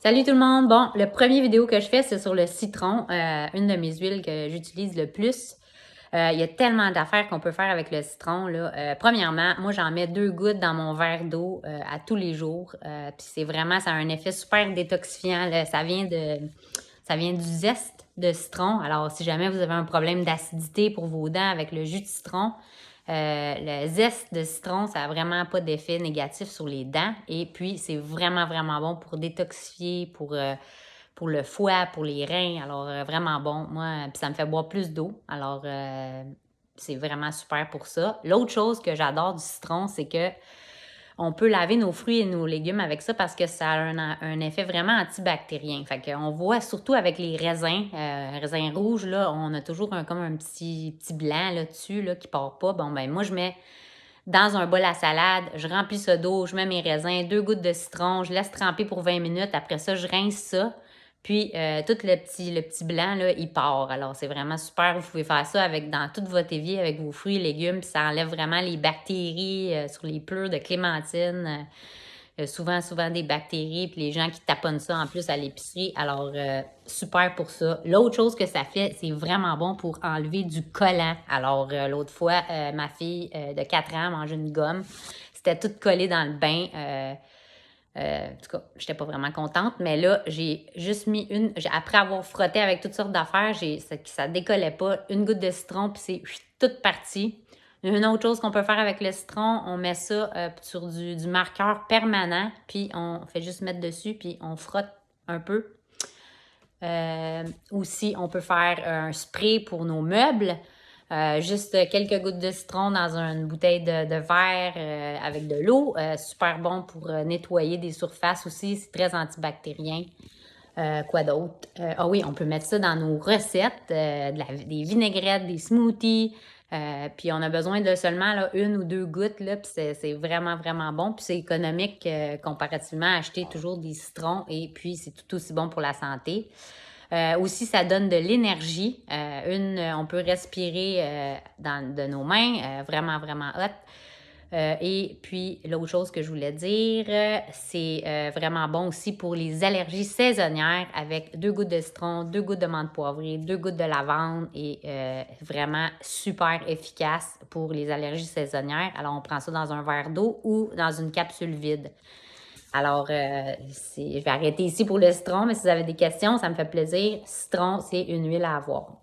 Salut tout le monde! Bon, le premier vidéo que je fais, c'est sur le citron, une de mes huiles que j'utilise le plus. Il y a tellement d'affaires qu'on peut faire avec le citron, là. Premièrement, moi, j'en mets 2 gouttes dans mon verre d'eau à tous les jours. Puis c'est vraiment, ça a un effet super détoxifiant, là. Ça vient du zeste de citron. Alors, si jamais vous avez un problème d'acidité pour vos dents avec le jus de citron, le zeste de citron, ça n'a vraiment pas d'effet négatif sur les dents. Et puis, c'est vraiment, vraiment bon pour détoxifier, pour le foie, pour les reins. Alors, vraiment bon. Moi, puis ça me fait boire plus d'eau. Alors, c'est vraiment super pour ça. L'autre chose que j'adore du citron, c'est que on peut laver nos fruits et nos légumes avec ça parce que ça a un effet vraiment antibactérien. Fait qu'on voit surtout avec les raisins rouges, là, on a toujours comme un petit blanc là-dessus là, qui part pas. Bon, ben moi, je mets dans un bol à salade, je remplis ça d'eau, je mets mes raisins, 2 gouttes de citron, je laisse tremper pour 20 minutes. Après ça, je rince ça. Puis, tout le petit blanc, là, il part. Alors, c'est vraiment super. Vous pouvez faire ça dans tout votre évier avec vos fruits et légumes. Puis, ça enlève vraiment les bactéries sur les pleurs de clémentine. Souvent des bactéries. Puis, les gens qui taponnent ça en plus à l'épicerie. Alors, super pour ça. L'autre chose que ça fait, c'est vraiment bon pour enlever du collant. Alors, l'autre fois, ma fille de 4 ans mangeait une gomme. C'était tout collé dans le bain. En tout cas, j'étais pas vraiment contente, mais là, j'ai juste mis après avoir frotté avec toutes sortes d'affaires, ça décollait pas, une goutte de citron, puis c'est toute partie. Une autre chose qu'on peut faire avec le citron, on met ça sur du marqueur permanent, puis on fait juste mettre dessus, puis on frotte un peu. Aussi, on peut faire un spray pour nos meubles. Juste quelques gouttes de citron dans une bouteille de verre avec de l'eau. Super bon pour nettoyer des surfaces aussi. C'est très antibactérien. Quoi d'autre? Ah oui, on peut mettre ça dans nos recettes, des vinaigrettes, des smoothies. Puis on a besoin de seulement là, 1 ou 2 gouttes. Là, puis c'est vraiment, vraiment bon. Puis c'est économique comparativement à acheter toujours des citrons. Et puis c'est tout aussi bon pour la santé. Aussi, ça donne de l'énergie. On peut respirer de nos mains, vraiment, vraiment hot. Et puis, l'autre chose que je voulais dire, c'est vraiment bon aussi pour les allergies saisonnières avec 2 gouttes de citron, 2 gouttes de menthe poivrée, 2 gouttes de lavande et vraiment super efficace pour les allergies saisonnières. Alors, on prend ça dans un verre d'eau ou dans une capsule vide. Alors, je vais arrêter ici pour le citron, mais si vous avez des questions, ça me fait plaisir. Citron, c'est une huile à avoir.